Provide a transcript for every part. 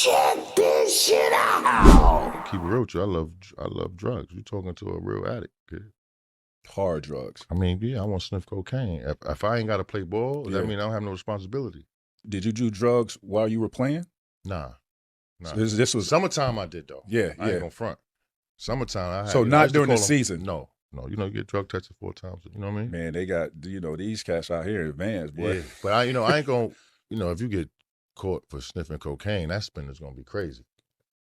Check this shit out. Keep it real with you. I love drugs. You're talking to a real addict, kid. Hard drugs. I mean, yeah, I want to sniff cocaine. If I ain't got to play ball, that mean I don't have no responsibility. Did you do drugs while you were playing? Nah. So this was summertime. I did though. Yeah, I ain't gonna front. Summertime. I had, so not during the season. No. You know, you get drug tested 4 times. You know what I mean? Man, they got these cats out here in advance, boy. Yeah. But I ain't gonna. If you get caught for sniffing cocaine, that spending's gonna be crazy.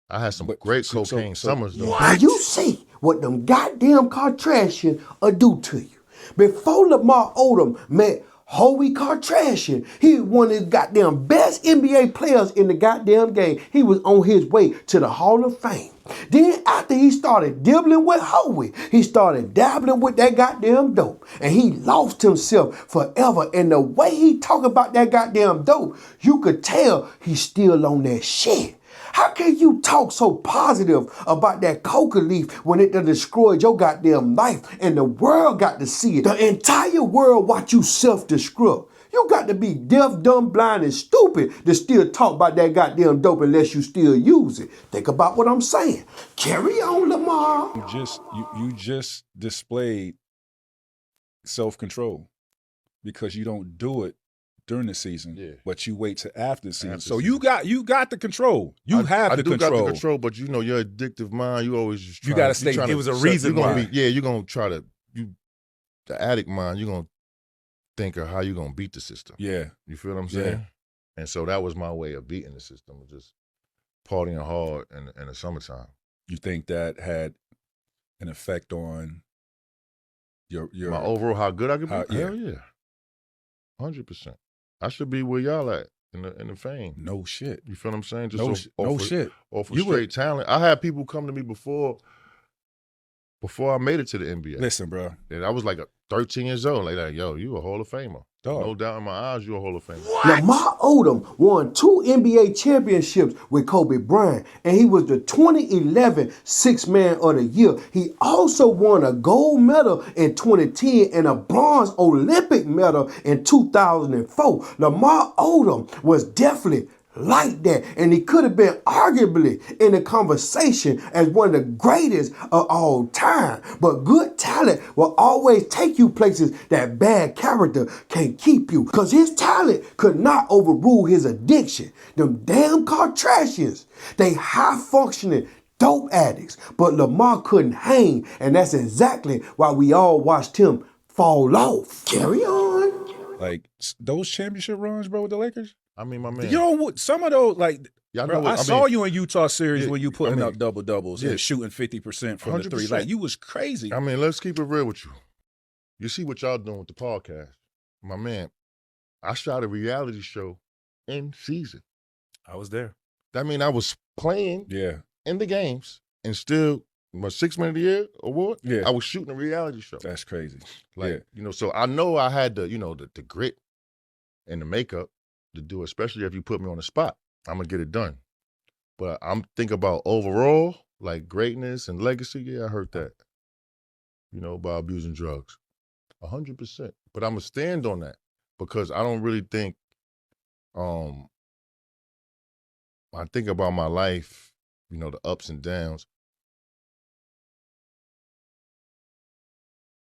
I had some great cocaine summers though. Now you see what them goddamn KARTRASHIANS will do to you. Before Lamar Odom met Howie KARTRASHIAN, he was one of the goddamn best NBA players in the goddamn game. He was on his way to the Hall of Fame. Then after he started dibbling with Howie, he started dabbling with that goddamn dope. And he lost himself forever. And the way he talk about that goddamn dope, you could tell he's still on that shit. How can you talk so positive about that coca leaf when it done destroyed your goddamn life and the world got to see it? The entire world watch you self-destruct. You got to be deaf, dumb, blind, and stupid to still talk about that goddamn dope unless you still use it. Think about what I'm saying. Carry on, Lamar. You just displayed self-control because you don't do it during the season, but you wait till after the season. So you got the control. You have the control. I do got the control, but your addictive mind, you always just you got to stay. It was a reason why. You're gonna try to the addict mind. You're gonna think of how you're gonna beat the system. Yeah, you feel what I'm saying? Yeah. And so that was my way of beating the system, just partying hard in the summertime. You think that had an effect on your my overall how good I could be? Yeah. Hell yeah, 100%. I should be where y'all at in the fame. No shit. You feel what I'm saying? Just no shit. Off of straight talent. I had people come to me before I made it to the NBA. Listen, bro. And I was like 13 years old. Like, yo, you a Hall of Famer. Dog. No doubt in my eyes, you a Hall of Famer. Lamar Odom won 2 NBA championships with Kobe Bryant, and he was the 2011 Sixth Man of the Year. He also won a gold medal in 2010 and a bronze Olympic medal in 2004. Lamar Odom was definitely like that, and he could have been arguably in the conversation as one of the greatest of all time. But good talent will always take you places that bad character can't keep you, because his talent could not overrule his addiction. Them damn KARTRASHIANS, they high-functioning dope addicts, but Lamar couldn't hang, and that's exactly why we all watched him fall off. Carry on. Like those championship runs, bro, with the Lakers. I mean, my man. Some of those, like, bro, I saw you in Utah series when you putting up double-doubles and shooting 50% from 100%. The three. Like, you was crazy. I mean, let's keep it real with you. You see what y'all doing with the podcast. My man, I shot a reality show in season. I was there. That mean I was playing in the games and still, my 6 Man of the Year award, I was shooting a reality show. That's crazy. Like, so I know I had the grit and the makeup to do it, especially if you put me on the spot. I'm gonna get it done. But I'm thinking about overall, like greatness and legacy. Yeah, I heard that. By abusing drugs. 100%. But I'm gonna stand on that because I don't really think, I think about my life, the ups and downs.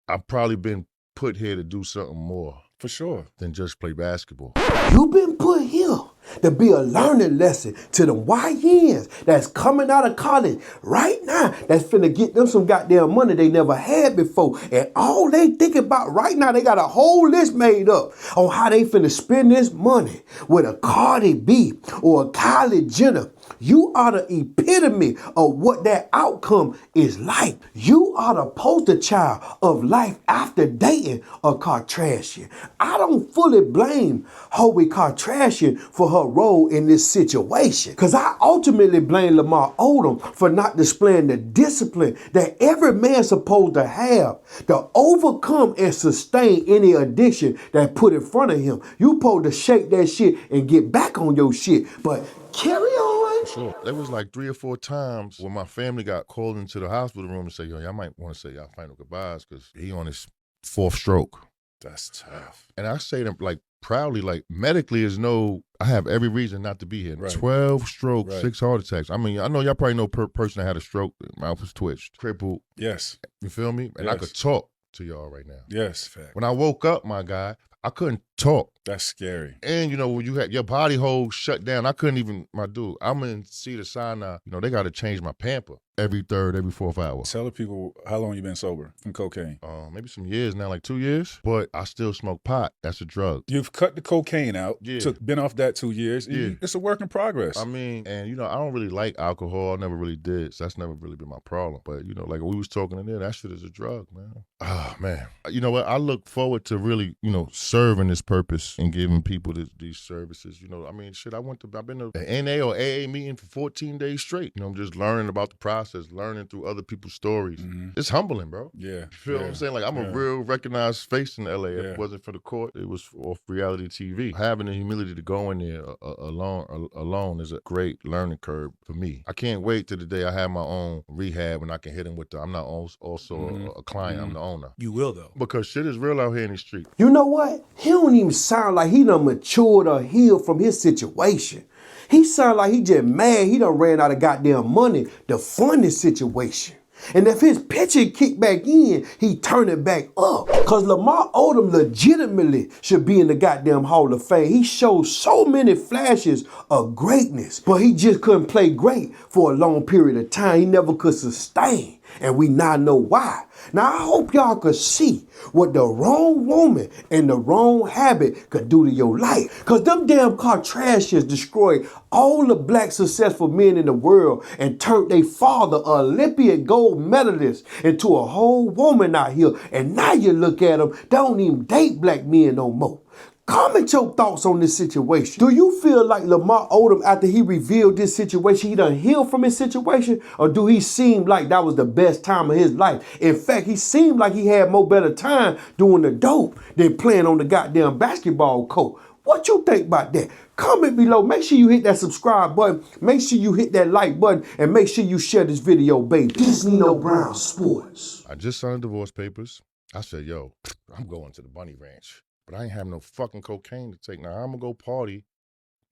I've probably been put here to do something more. For sure. Than just play basketball. You've been put here to be a learning lesson to the YNs that's coming out of college right now, that's finna get them some goddamn money they never had before. And all they think about right now, they got a whole list made up on how they finna spend this money with a Cardi B or a Kylie Jenner. You are the epitome of what that outcome is like. You are the poster child of life after dating a KARTRASHIAN. I don't fully blame Howie KARTRASHIAN for her role in this situation, because I ultimately blame Lamar Odom for not displaying the discipline that every man's supposed to have to overcome and sustain any addiction that put in front of him. You supposed to shake that shit and get back on your shit, but carry on. Sure. There was like 3 or 4 times when my family got called into the hospital room and say, yo, y'all might want to say y'all final goodbyes because he on his 4th stroke. That's tough. And I say them, like, proudly, like medically I have every reason not to be here. Right. 12 strokes, 6 heart attacks. I mean, I know y'all probably know person that had a stroke, mouth was twitched, crippled. Yes. You feel me? And I could talk to y'all right now. Yes, fact. When I woke up, my guy, I couldn't talk. That's scary. And you know, when you had your body hole shut down, I couldn't even, my dude, I'm in Cedars-Sinai. You know, they got to change my pamper every 4th hour. Tell the people how long you been sober from cocaine. Maybe some years now, like 2 years. But I still smoke pot. That's a drug. You've cut the cocaine out. Yeah. Been off that 2 years. Yeah. It's a work in progress. I mean, and you know, I don't really like alcohol. I never really did. So that's never really been my problem. But you know, like we was talking in there, that shit is a drug, man. Ah, man. You know what? I look forward to really, you know, serving this purpose and giving people these services. You know, I mean, shit, I've been to an NA or AA meeting for 14 days straight. You know, I'm just learning about the process, learning through other people's stories. Mm-hmm. It's humbling, bro. Yeah. You feel what I'm saying? Like, I'm a real recognized face in LA. If it wasn't for the court, it was off reality TV. Having the humility to go in there alone is a great learning curve for me. I can't wait till the day I have my own rehab and I can hit him with I'm not also a client, I'm the owner. You will, though. Because shit is real out here in the street. You know what? He don't even sound like he done matured or healed from his situation. He sound like he just mad he done ran out of goddamn money to fund this situation. And if his pitching kick back in, he turn it back up. Cause Lamar Odom legitimately should be in the goddamn Hall of Fame. He showed so many flashes of greatness, but he just couldn't play great for a long period of time. He never could sustain. And we now know why. Now I hope y'all could see what the wrong woman and the wrong habit could do to your life. Cause them damn KARTRASHIANS destroyed all the black successful men in the world and turned their father, a Olympic gold medalist, into a whole woman out here. And now you look at them, they don't even date black men no more. Comment your thoughts on this situation. Do you feel like Lamar Odom, after he revealed this situation, he done healed from his situation? Or do he seem like that was the best time of his life? In fact, he seemed like he had more better time doing the dope than playing on the goddamn basketball court. What you think about that? Comment below. Make sure you hit that subscribe button. Make sure you hit that like button. And make sure you share this video, baby. This is Nino Brown Sports. I just signed divorce papers. I said, yo, I'm going to the bunny ranch. But I ain't have no fucking cocaine to take. Now, I'm going to go party,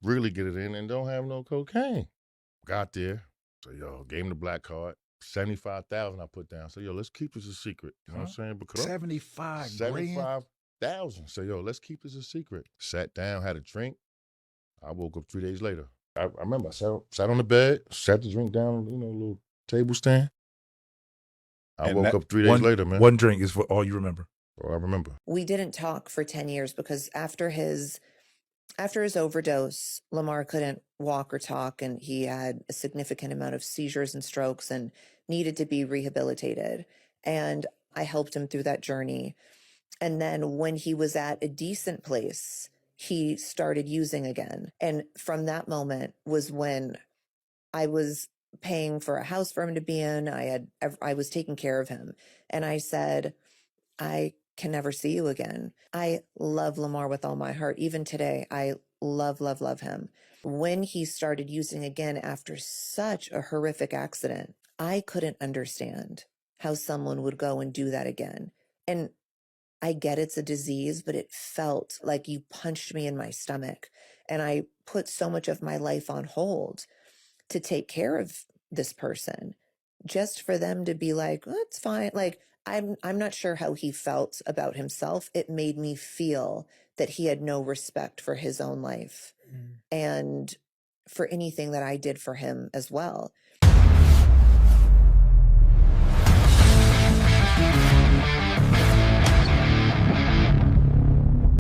really get it in, and don't have no cocaine. Got there. So, yo, gave him the black card. 75,000 I put down. So, yo, let's keep this a secret. You know what I'm saying? Because 75,000. So, yo, let's keep this a secret. Sat down, had a drink. I woke up 3 days later. I remember I sat on the bed, sat the drink down, you know, a little table stand. I woke up 3 days later, man. One drink is all you remember. All I remember. We didn't talk for 10 years because after his overdose, Lamar couldn't walk or talk, and he had a significant amount of seizures and strokes and needed to be rehabilitated. And I helped him through that journey. And then when he was at a decent place, he started using again. And from that moment was when I was paying for a house for him to be in. I was taking care of him. And I said, I can never see you again. I love Lamar with all my heart. Even today, I love, love, love him. When he started using again after such a horrific accident, I couldn't understand how someone would go and do that again. And I get it's a disease, but it felt like you punched me in my stomach. And I put so much of my life on hold to take care of this person, just for them to be like, oh, it's fine. Like, I'm not sure how he felt about himself. It made me feel that he had no respect for his own life and for anything that I did for him as well.